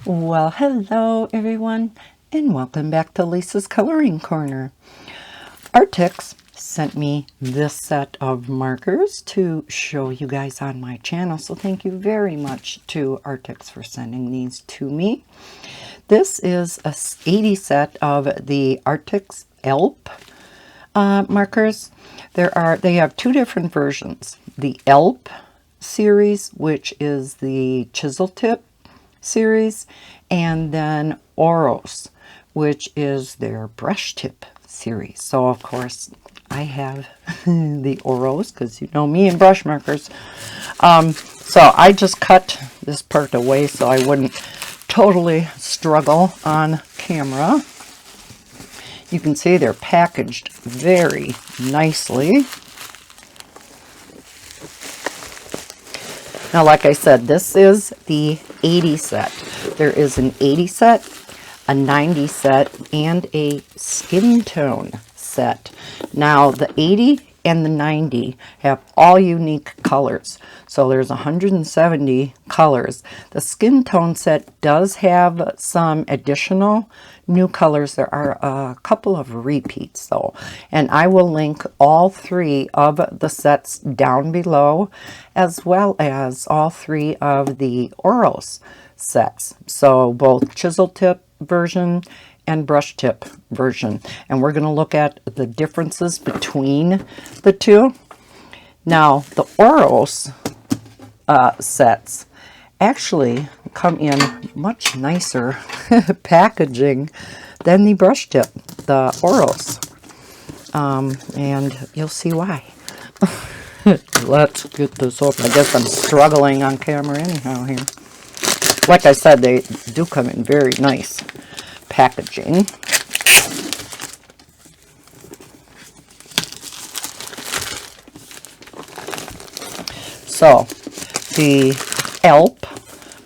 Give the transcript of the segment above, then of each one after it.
Well, hello everyone, and welcome back to Lisa's Coloring Corner. Arrtx sent me this set of markers to show you guys on my channel, so thank you very much to Arrtx for sending these to me. This is a 80 set of the Arrtx Alp markers. They have two different versions. The Alp series, which is the chisel tip series, and then Oros, which is their brush tip series. So of course I have the Oros because you know me and brush markers. So I just cut this part away so I wouldn't totally struggle on camera. You can see they're packaged very nicely. Now, like I said, this is the 80 set. There is an 80 set, a 90 set, and a skin tone set. Now, the 80 and the 90 have all unique colors. So there's 170 colors. The skin tone set does have some additional new colors. There are a couple of repeats though, and I will link all three of the sets down below, as well as all three of the Oros sets. So both chisel tip version and brush tip version, and we're going to look at the differences between the two. Now the Oros sets actually come in much nicer packaging than the brush tip, the Oros, and you'll see why. Let's get this open. I guess I'm struggling on camera anyhow here. Like I said, they do come in very nice packaging. So the Alp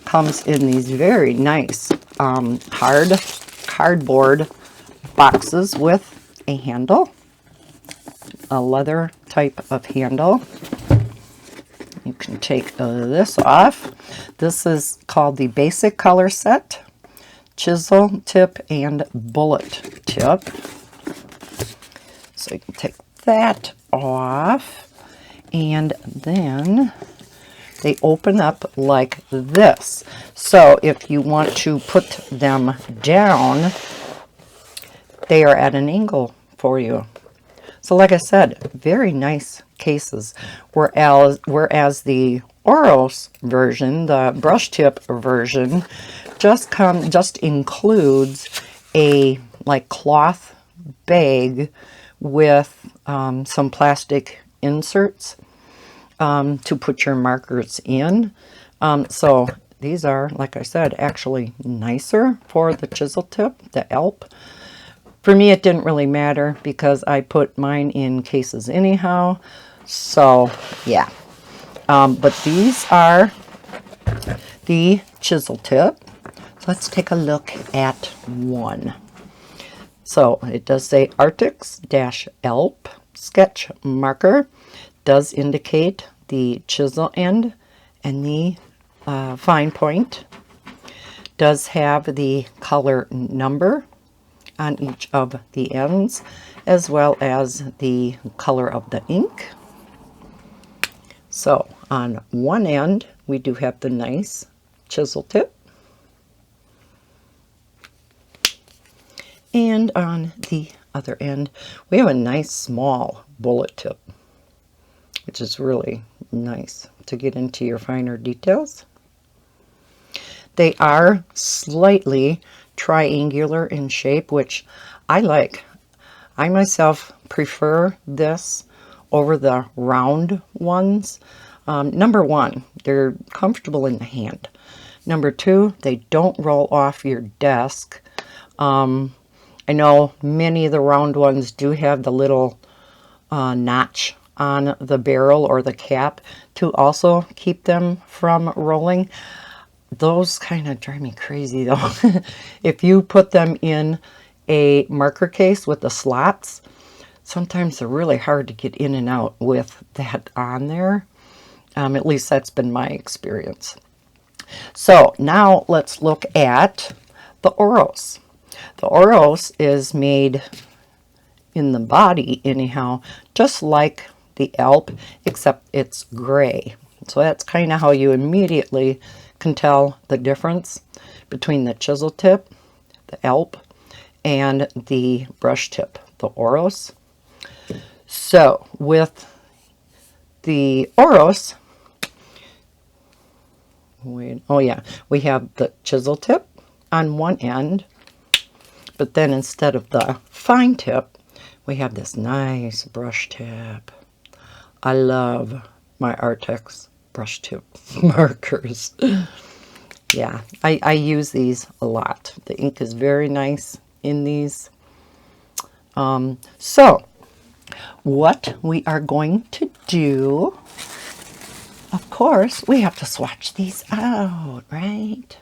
comes in these very nice hard cardboard boxes with a handle, a leather type of handle. You can take this off. This is called the basic color set, chisel tip and bullet tip. So you can take that off, and then they open up like this. So if you want to put them down, they are at an angle for you. So like I said, very nice cases. Whereas the Oros version, the brush tip version, just includes a like cloth bag with some plastic inserts to put your markers in. So these are, like I said, actually nicer for the chisel tip, the Alp. For me, it didn't really matter because I put mine in cases anyhow. So yeah, but these are the chisel tip. So let's take a look at one. So it does say Arrtx Alp sketch marker. Does indicate the chisel end and the fine point. Does have the color number on each of the ends, as well as the color of the ink. So on one end we do have the nice chisel tip, and on the other end we have a nice small bullet tip, which is really nice to get into your finer details. They are slightly triangular in shape, which I like. I myself prefer this over the round ones. Number one, they're comfortable in the hand. Number two, they don't roll off your desk. I know many of the round ones do have the little notch on the barrel or the cap to also keep them from rolling. Those kind of drive me crazy though. If you put them in a marker case with the slots, sometimes they're really hard to get in and out with that on there. At least that's been my experience. So now let's look at the Oros. The Oros is made in the body anyhow, just like the Alp, except it's gray. So that's kind of how you immediately can tell the difference between the chisel tip, the Alp, and the brush tip, the Oros. So with the Oros, we have the chisel tip on one end, but then instead of the fine tip, we have this nice brush tip. I love my Arrtx brush tip markers. Yeah, I use these a lot. The ink is very nice in these. So what we are going to do, of course, we have to swatch these out, right?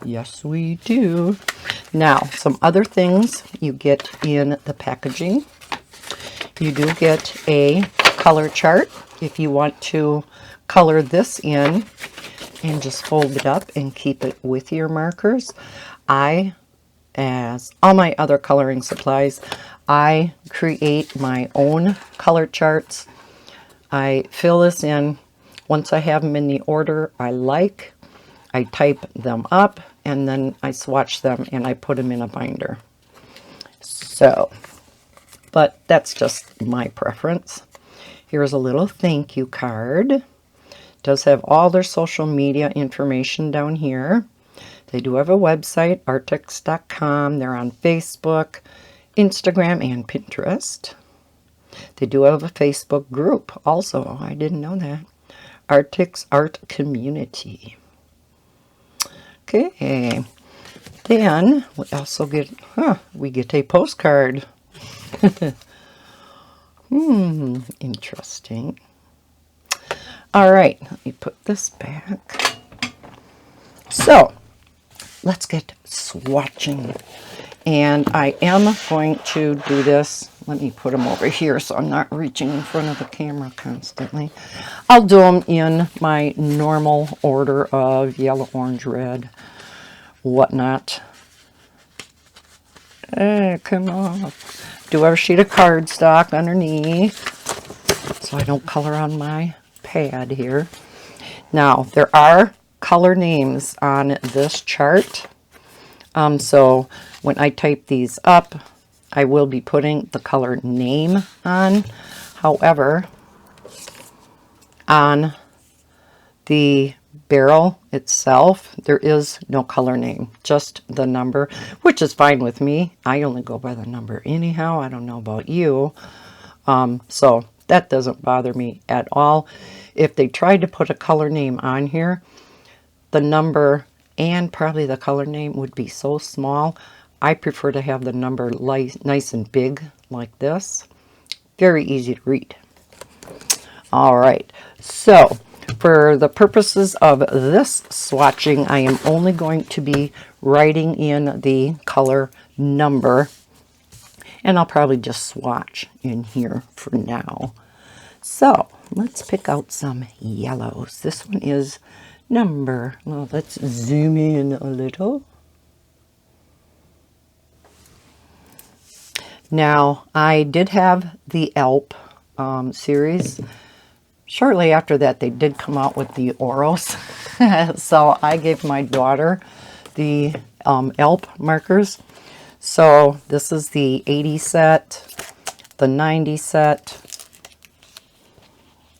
Yes, we do. Now, some other things you get in the packaging. You do get a color chart if you want to color this in and just fold it up and keep it with your markers. As all my other coloring supplies, I create my own color charts. I fill this in. Once I have them in the order I like, I type them up and then I swatch them and I put them in a binder. So, but that's just my preference. Here's a little thank you card. It does have all their social media information down here. They do have a website, arrtx.com. They're on Facebook, Instagram, and Pinterest. They do have a Facebook group also. I didn't know that. Arrtx Art Community. Okay. Then we also get, we get a postcard. Interesting. All right, let me put this back. So, let's get swatching. And I am going to do this. Let me put them over here so I'm not reaching in front of the camera constantly. I'll do them in my normal order of yellow, orange, red, whatnot. Come on. Do have a sheet of cardstock underneath so I don't color on my pad here. Now, there are color names on this chart. So when I type these up, I will be putting the color name on. However, on the barrel itself, there is no color name, just the number, which is fine with me. I only go by the number anyhow. I don't know about you. So that doesn't bother me at all. If they tried to put a color name on here, the number and probably the color name would be so small. I prefer to have the number nice and big like this. Very easy to read. All right, so for the purposes of this swatching, I am only going to be writing in the color number, and I'll probably just swatch in here for now. So let's pick out some yellows. This one is number, well, let's zoom in a little. Now, I did have the Alp series. Shortly after that, they did come out with the Oros. So I gave my daughter the Alp markers. So this is the 80 set, the 90 set.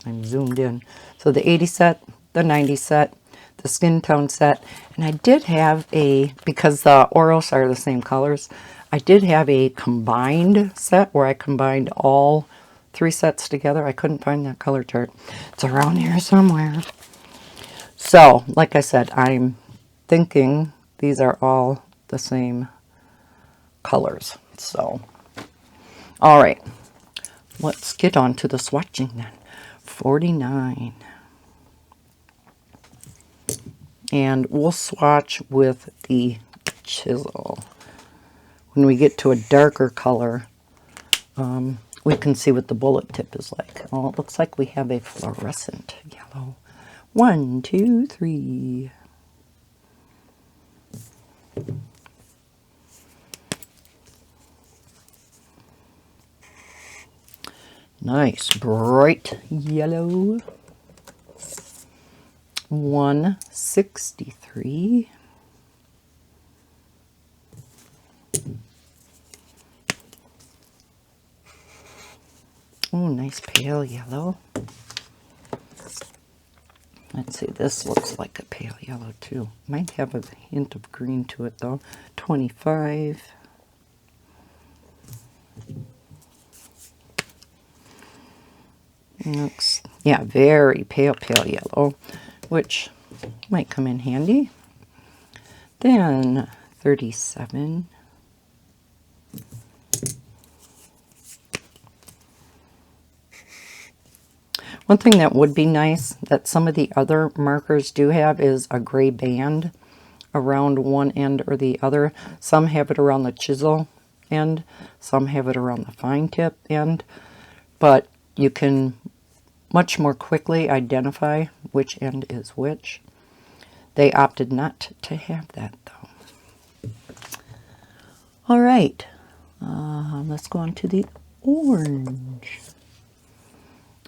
I'm zoomed in. So the 80 set, the 90 set, the skin tone set. And I did have because the Oros are the same colors, I did have a combined set where I combined all 3 sets together. I couldn't find that color chart. It's around here somewhere. So, like I said, I'm thinking these are all the same colors. So, all right. Let's get on to the swatching then. 49. And we'll swatch with the chisel. When we get to a darker color, we can see what the bullet tip is like. Oh, it looks like we have a fluorescent yellow. 1, 2, 3. Nice bright yellow. 163. Oh, nice pale yellow. Let's see, this looks like a pale yellow too. Might have a hint of green to it though. 25. Looks, yeah, very pale yellow, which might come in handy. Then 37. One thing that would be nice that some of the other markers do have is a gray band around one end or the other. Some have it around the chisel end, some have it around the fine tip end, but you can much more quickly identify which end is which. They opted not to have that though. All right, let's go on to the orange.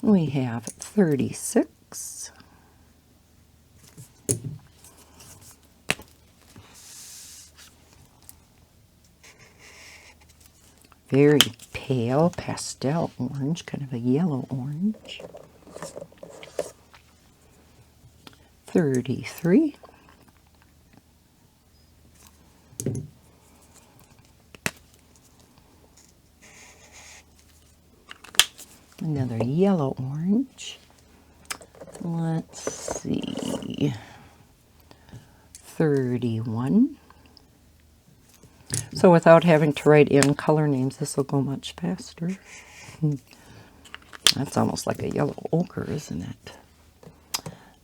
We have 36. Very pale pastel orange, kind of a yellow orange. 33. Another yellow orange. Let's see. 31. So without having to write in color names, this will go much faster. That's almost like a yellow ochre, isn't it?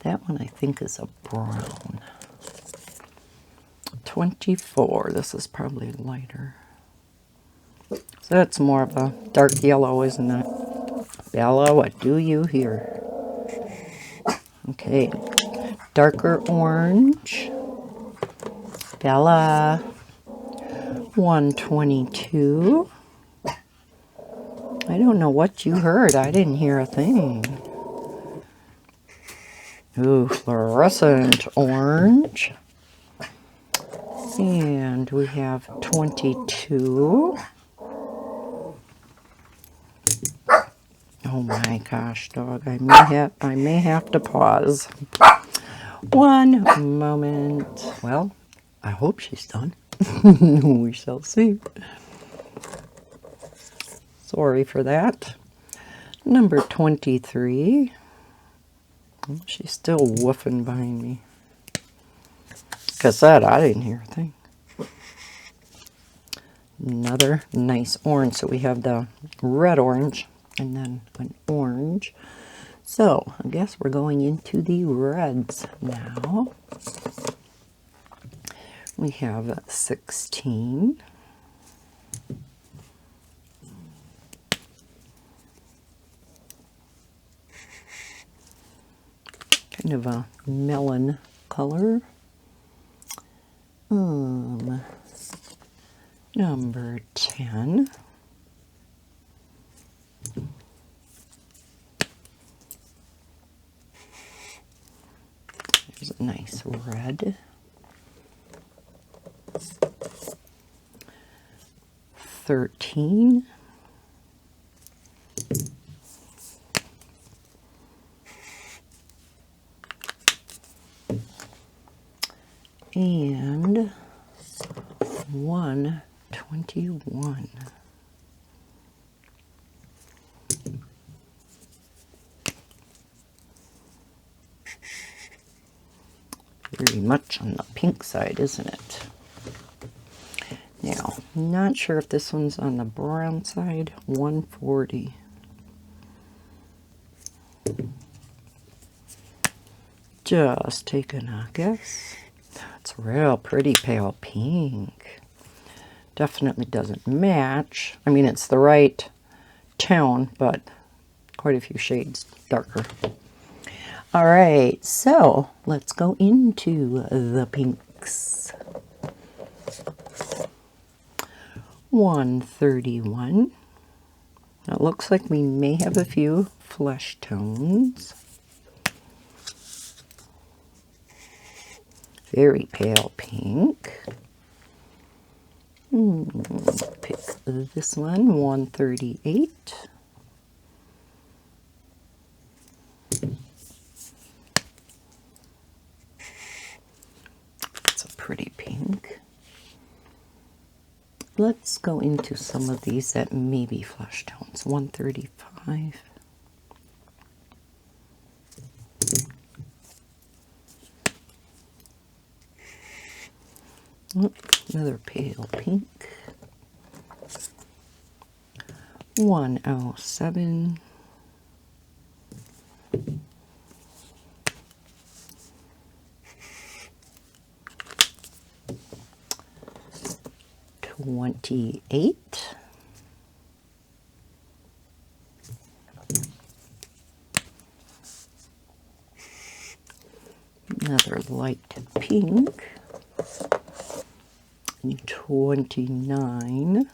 That one I think is a brown. 24. This is probably lighter. So that's more of a dark yellow, isn't it? Bella, what do you hear? Okay, darker orange. Bella, 122. I don't know what you heard. I didn't hear a thing. Ooh, fluorescent orange. And we have 22. Oh my gosh, dog. I may have to pause. One moment. Well, I hope she's done. We shall see. Sorry for that. Number 23. Oh, she's still woofing behind me. Because that, I didn't hear a thing. Another nice orange. So we have the red orange and then an orange. So I guess we're going into the reds now. We have 16. Kind of a melon color. Number 10. There's a nice red. 13. And 121. Very much on the pink side, isn't it? Now, not sure if this one's on the brown side. 140. Just taking a guess. It's real pretty pale pink. Definitely doesn't match. I mean, it's the right tone, but quite a few shades darker. All right, so let's go into the pinks. 131. It looks like we may have a few flesh tones. Very pale pink. Pick this one, 138. It's a pretty pink. Let's go into some of these that may be flesh tones. 135. Another pale pink. 107. 28. Another light pink. 29.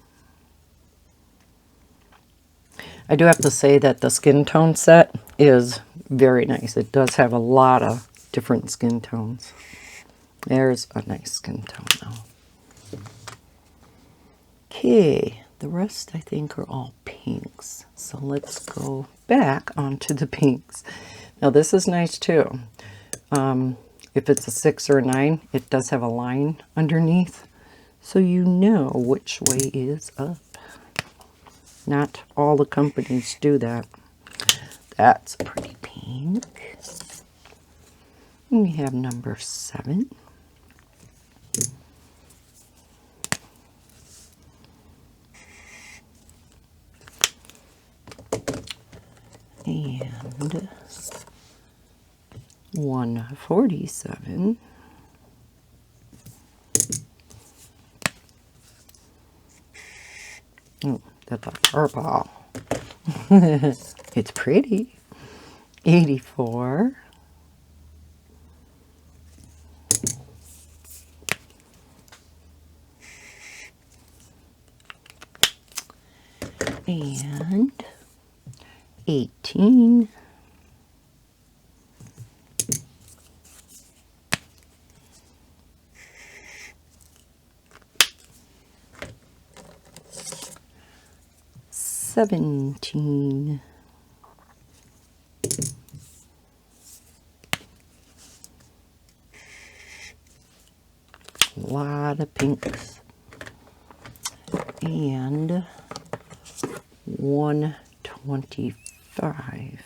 I do have to say that the skin tone set is very nice. It does have a lot of different skin tones. There's a nice skin tone though. Okay, the rest I think are all pinks. So let's go back onto the pinks. Now this is nice too. If it's a 6 or a 9, it does have a line underneath, so you know which way is up. Not all the companies do that. That's pretty pink. And we have number 7. And 147. Oh, that's a purple. It's pretty. 84. And 18. $17. A lot of pinks. And 125.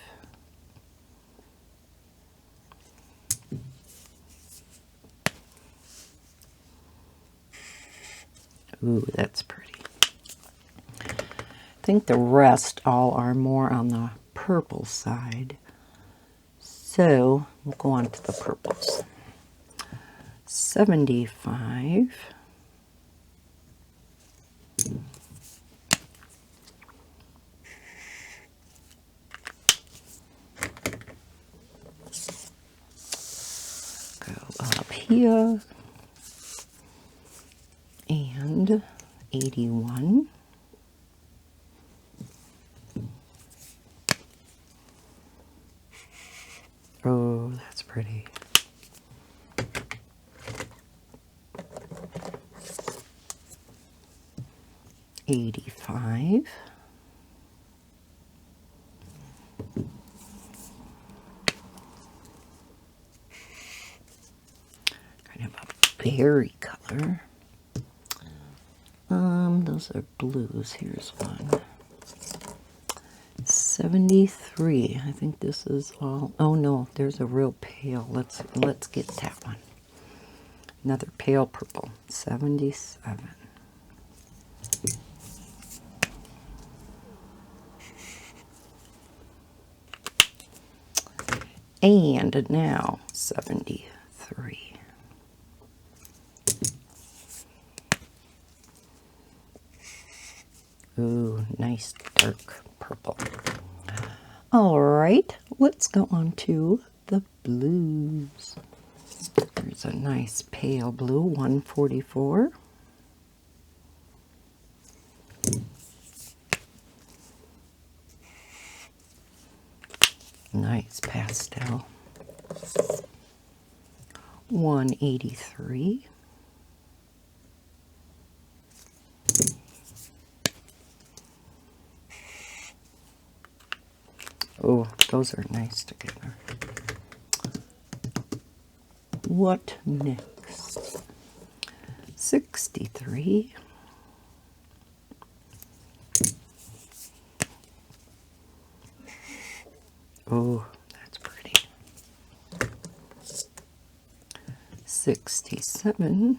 Ooh, that's pretty. I think the rest all are more on the purple side. So we'll go on to the purples. 75. Go up here. And 81. Oh, that's pretty. $85. Kind of a berry color. Those are blues. Here's one. 73. I think this is all. Oh no, there's a real pale. Let's get that one. Another pale purple. 77. And now 73. Ooh, nice dark purple. All right, let's go on to the blues. There's a nice pale blue, 144. nice pastel. 183. Oh, those are nice together. What next? 63. Oh, that's pretty. 67.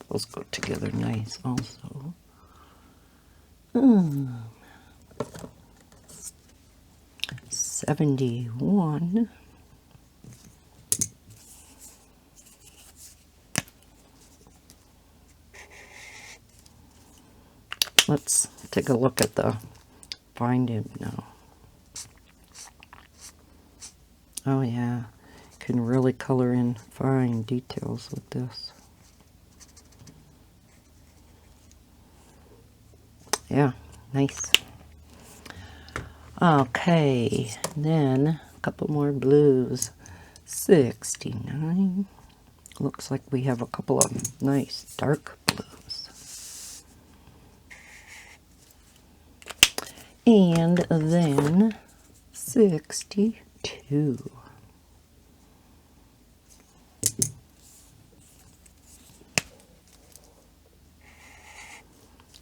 Those go together nice also. 71. Let's take a look at the Find Him now. Oh yeah, can really color in fine details with this. Yeah, nice. Okay, then a couple more blues. 69. Looks like we have a couple of nice dark blues. And then 62.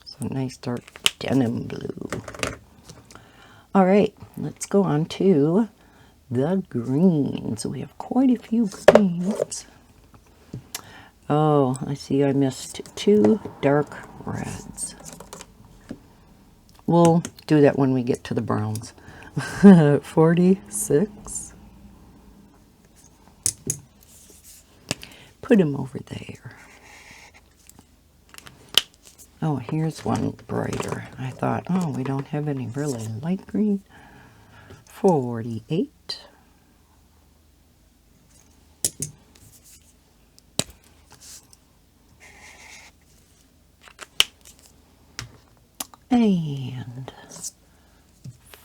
So nice dark denim blue. All right, let's go on to the greens. We have quite a few greens. Oh, I see I missed 2 dark reds. We'll do that when we get to the browns. 46. Put him over there. Oh, here's one brighter. I thought, oh, we don't have any really light green. 48. And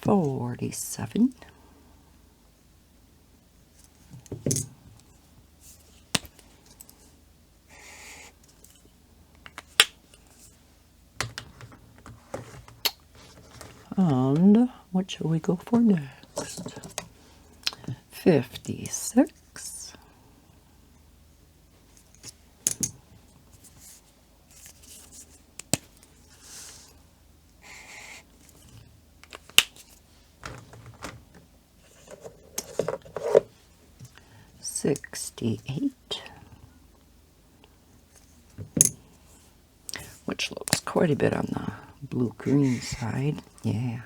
47. And what shall we go for next? 56. $68, which looks quite a bit on the blue-green side. Yeah.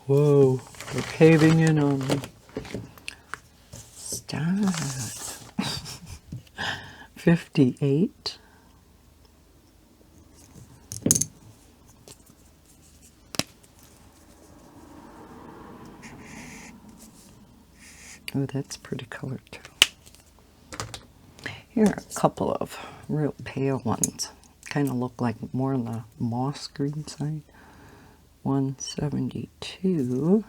Whoa, they're caving in on me. Stop. 58. Oh, that's pretty color too. Here are a couple of real pale ones. Kind of look like more on the moss green side. 172.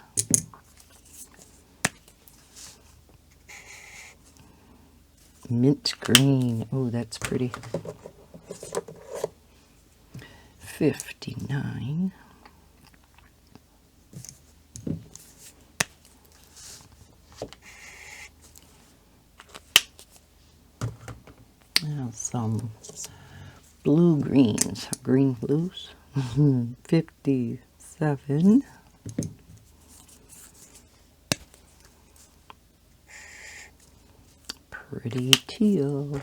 Mint green. Oh, that's pretty. 59. Now some blue greens, green blues. 57. Pretty teal.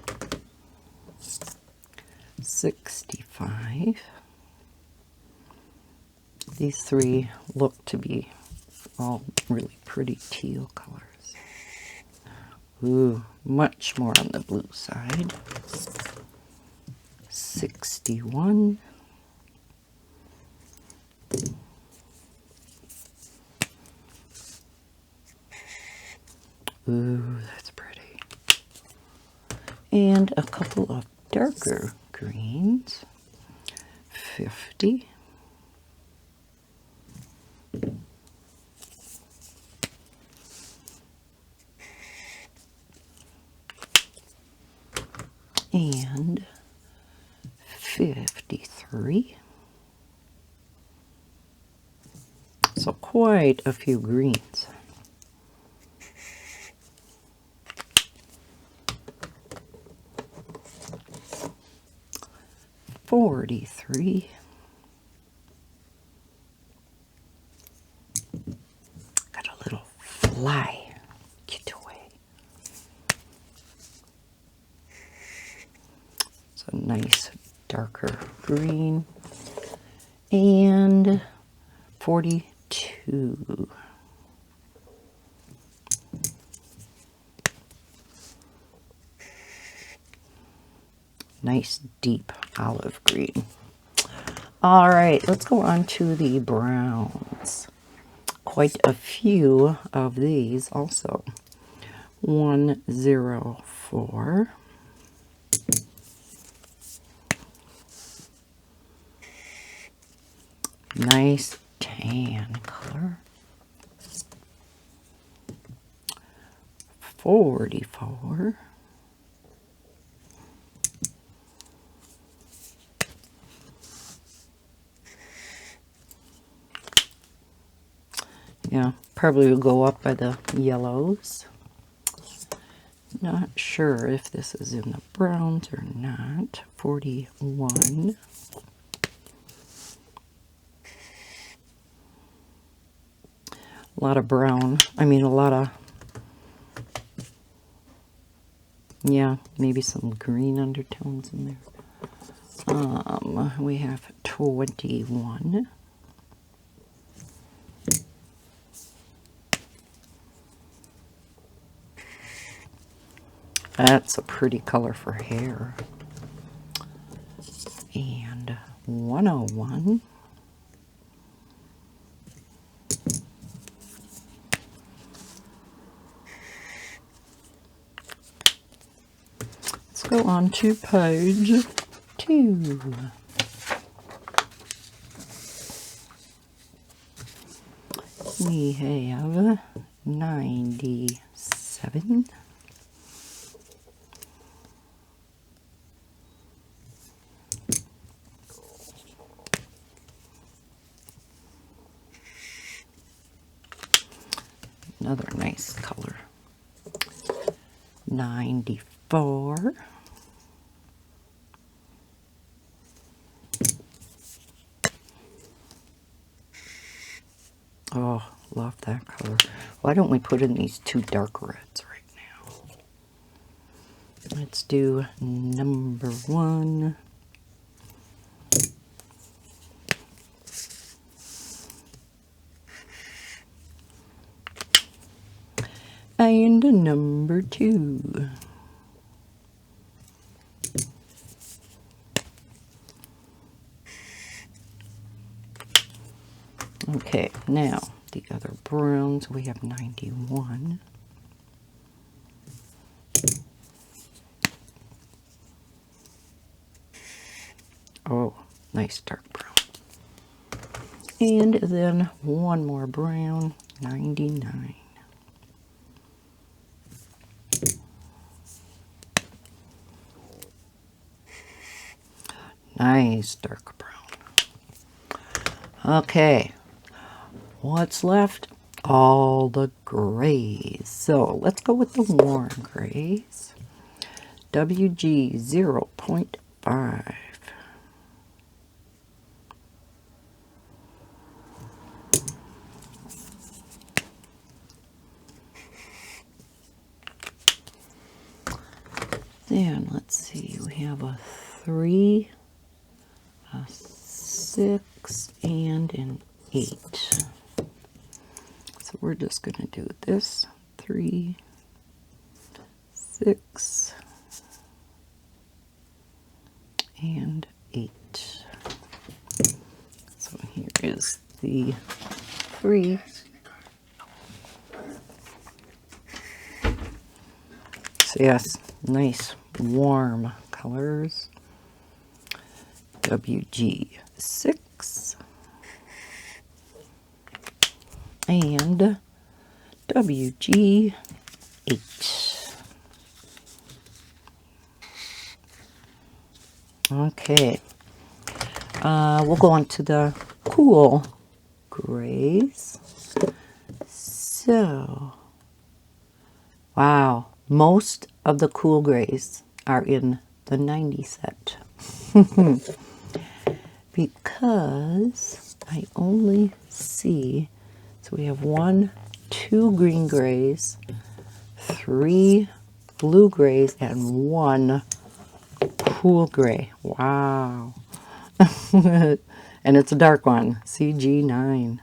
65. These three look to be all really pretty teal colors. Ooh, much more on the blue side. 61. Ooh, that's pretty. And a couple of darker greens. 50. And 53. So quite a few greens. 43. Got a little fly. Get away. It's a nice darker green. And 42. Nice deep olive green. All right, let's go on to the browns. Quite a few of these also. 104. Nice tan color. 44. Yeah, probably will go up by the yellows. Not sure if this is in the browns or not. 41. A lot of brown. I mean, a lot of, yeah, maybe some green undertones in there. We have 21. That's a pretty color for hair. And 101. Let's go on to page 2. We have 97. Another nice color. 94. Oh, love that color. Why don't we put in these two dark reds right now? Let's do number 1. And number 2. Okay, now the other browns, we have 91. Oh, nice dark brown. And then one more brown, 99. Nice dark brown. Okay, what's left? All the grays. So let's go with the warm grays. WG 0.5. Then let's see, we have a 3, a 6, and an 8. So we're just going to do this 3, 6, and 8. So here is the 3. So yes, nice warm colors. WG6 and WG8. Okay, we'll go on to the cool grays. So, wow, most of the cool grays are in the 90 set. Because I only see, so we have 1, 2 green grays, 3 blue grays, and 1 cool gray. Wow. And it's a dark one, CG9.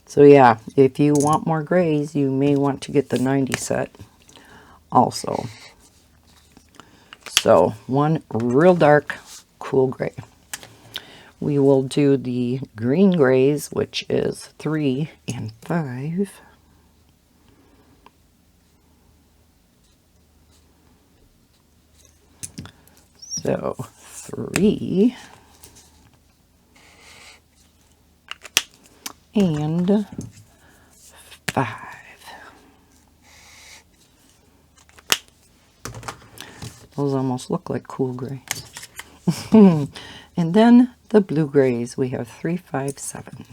So yeah, if you want more grays, you may want to get the 90 set also. So 1 real dark cool gray. We will do the green grays, which is 3 and 5. So 3 and 5. Those almost look like cool grays. And then the blue grays, we have 3, 5, 7.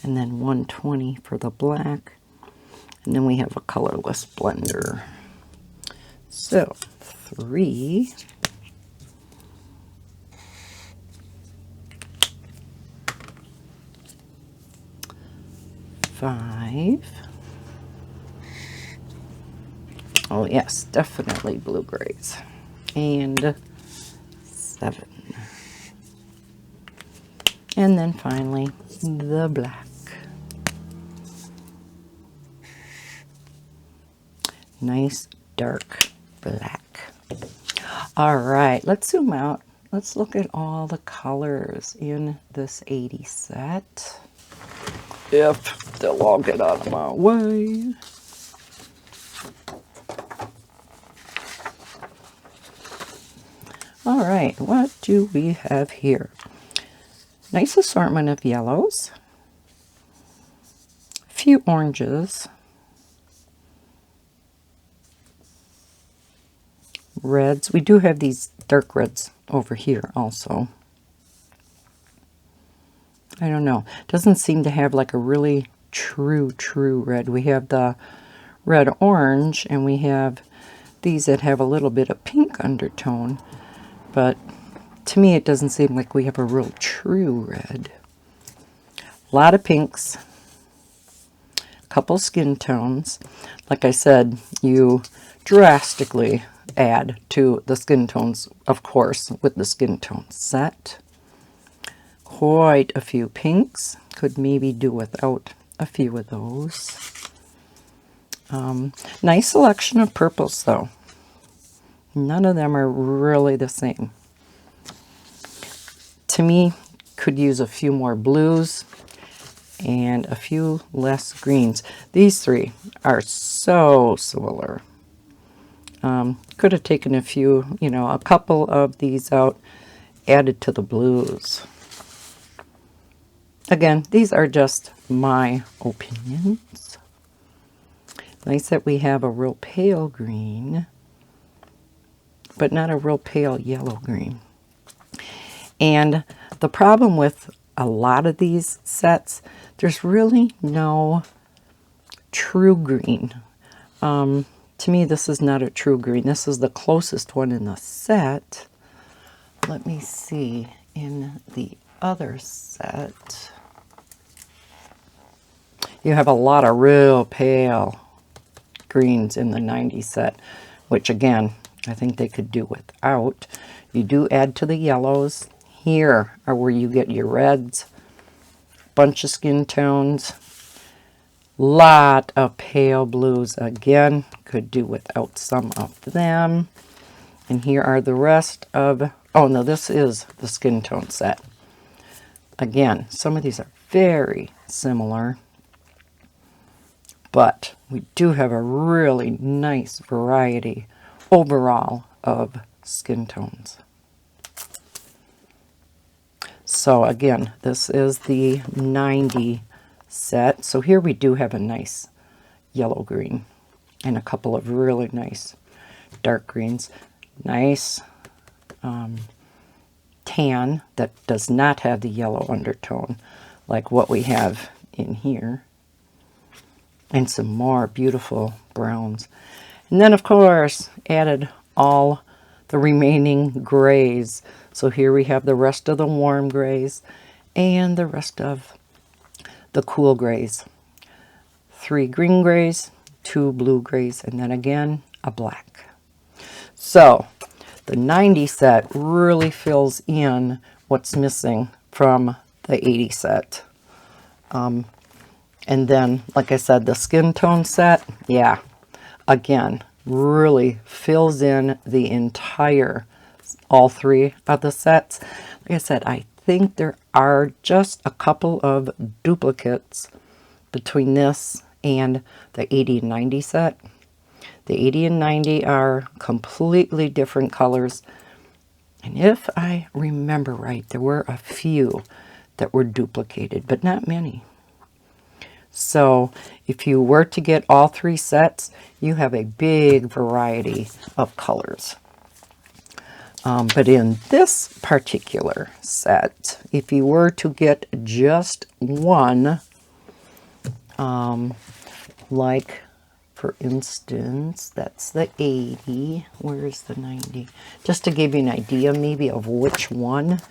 And then 120 for the black. And then we have a colorless blender. So 3, 5. Oh yes, definitely blue grays. And 7. And then finally the black. Nice dark black. All right, let's zoom out. Let's look at all the colors in this 80 set. If they'll all get out of my way. All right, what do we have here? Nice assortment of yellows, a few oranges, reds. We do have these dark reds over here also. I don't know. Doesn't seem to have like a really true red. We have the red orange, and we have these that have a little bit of pink undertone. But to me, it doesn't seem like we have a real true red. A lot of pinks. A couple skin tones. Like I said, you drastically add to the skin tones, of course, with the skin tone set. Quite a few pinks. Could maybe do without a few of those. Nice selection of purples, though. None of them are really the same. To me, could use a few more blues and a few less greens. These 3 are so similar. Could have taken a few, a couple of these out, added to the blues. Again, these are just my opinions. Nice that we have a real pale green, but not a real pale yellow green. And the problem with a lot of these sets, there's really no true green. To me, this is not a true green. This is the closest one in the set. Let me see in the other set. You have a lot of real pale greens in the 90 set, which again, I think they could do without. You do add to the yellows. Here are where you get your reds, bunch of skin tones, lot of pale blues. Again, could do without some of them. And here are the rest of, oh no, this is the skin tone set. Again, some of these are very similar, but we do have a really nice variety overall of skin tones. So again, this is the 90 set. So here we do have a nice yellow green and a couple of really nice dark greens. Nice tan that does not have the yellow undertone like what we have in here. And some more beautiful browns. And then of course added all the remaining grays. So here we have the rest of the warm grays and the rest of the cool grays. 3 green grays, 2 blue grays, and then again a black. So the 90 set really fills in what's missing from the 80 set. And then, like I said, the skin tone set, yeah, again, really fills in the entire, all 3 of the sets. Like I said, I think there are just a couple of duplicates between this and the 80 and 90 set. The 80 and 90 are completely different colors. And if I remember right, there were a few that were duplicated, but not many. So if you were to get all 3 sets, you have a big variety of colors. But in this particular set, if you were to get just one, like for instance, that's the 80, where's the 90? Just to give you an idea maybe of which one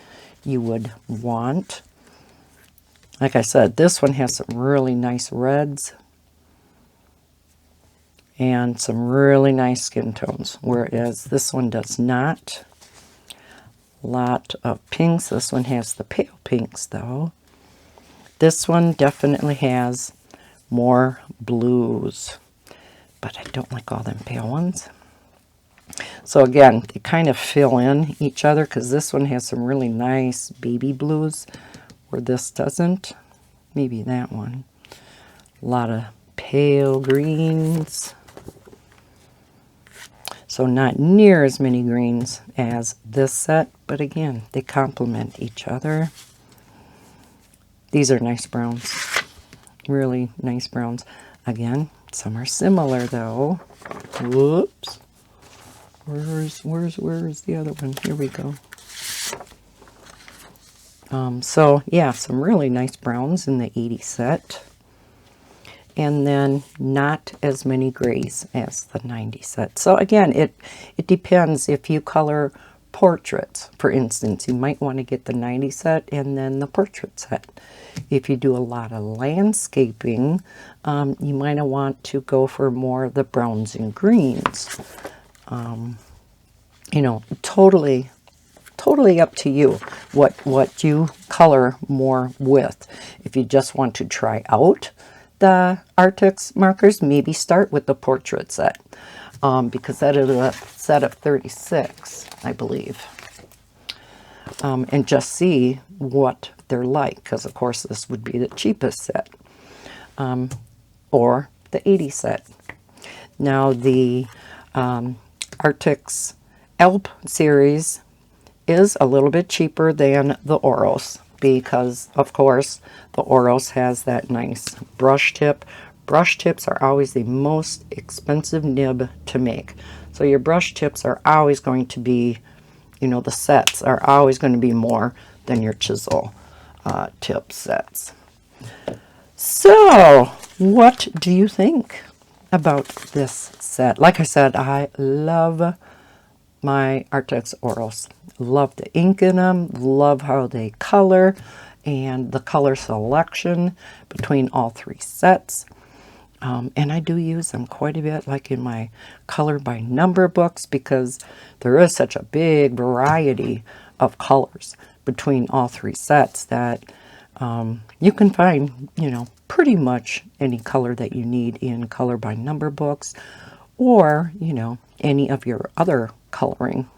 you would want. Like I said, this one has some really nice reds and some really nice skin tones, whereas this one does not. A lot of pinks. This one has the pale pinks though. This one definitely has more blues, but I don't like all them pale ones. So again, they kind of fill in each other because this one has some really nice baby blues where this doesn't. Maybe that one. A lot of pale greens. So not near as many greens as this set, but again, they complement each other. These are nice browns. Really nice browns. Again, some are similar though. Whoops. Where's the other one? Here we go. So yeah, some really nice browns in the 80 set. And then not as many grays as the 90 set. So again, it depends. If you color portraits, for instance, you might want to get the 90 set and then the portrait set. If you do a lot of landscaping, you might want to go for more of the browns and greens. You know, totally up to you what you color more with. If you just want to try out the Arrtx markers, maybe start with the portrait set, because that is a set of 36, I believe, and just see what they're like, because of course this would be the cheapest set, or the 80 set. Now the Arrtx Alp series is a little bit cheaper than the Oros, because of course the Oros has that nice brush tip. Brush tips are always the most expensive nib to make. So your brush tips are always going to be, you know, the sets are always going to be more than your chisel tip sets. So what do you think about this set? Like I said, I love my Arrtx Oros. Love the ink in them, love how they color, and the color selection between all 3 sets. And I do use them quite a bit, like in my color by number books, because there is such a big variety of colors between all 3 sets that you can find, you know, pretty much any color that you need in color by number books, or, you know, any of your other coloring.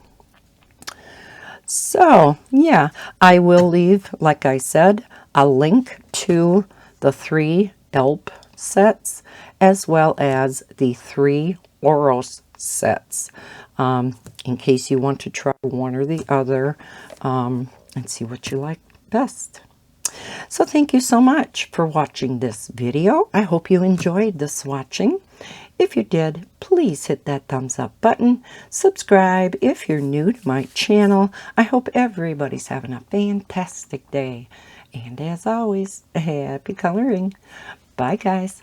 So, yeah, I will leave, like I said, a link to the 3 Alp sets as well as the 3 Oros sets, in case you want to try one or the other, and see what you like best. So thank you so much for watching this video. I hope you enjoyed the swatching. If you did, please hit that thumbs up button. Subscribe if you're new to my channel. I hope everybody's having a fantastic day. And as always, happy coloring. Bye, guys.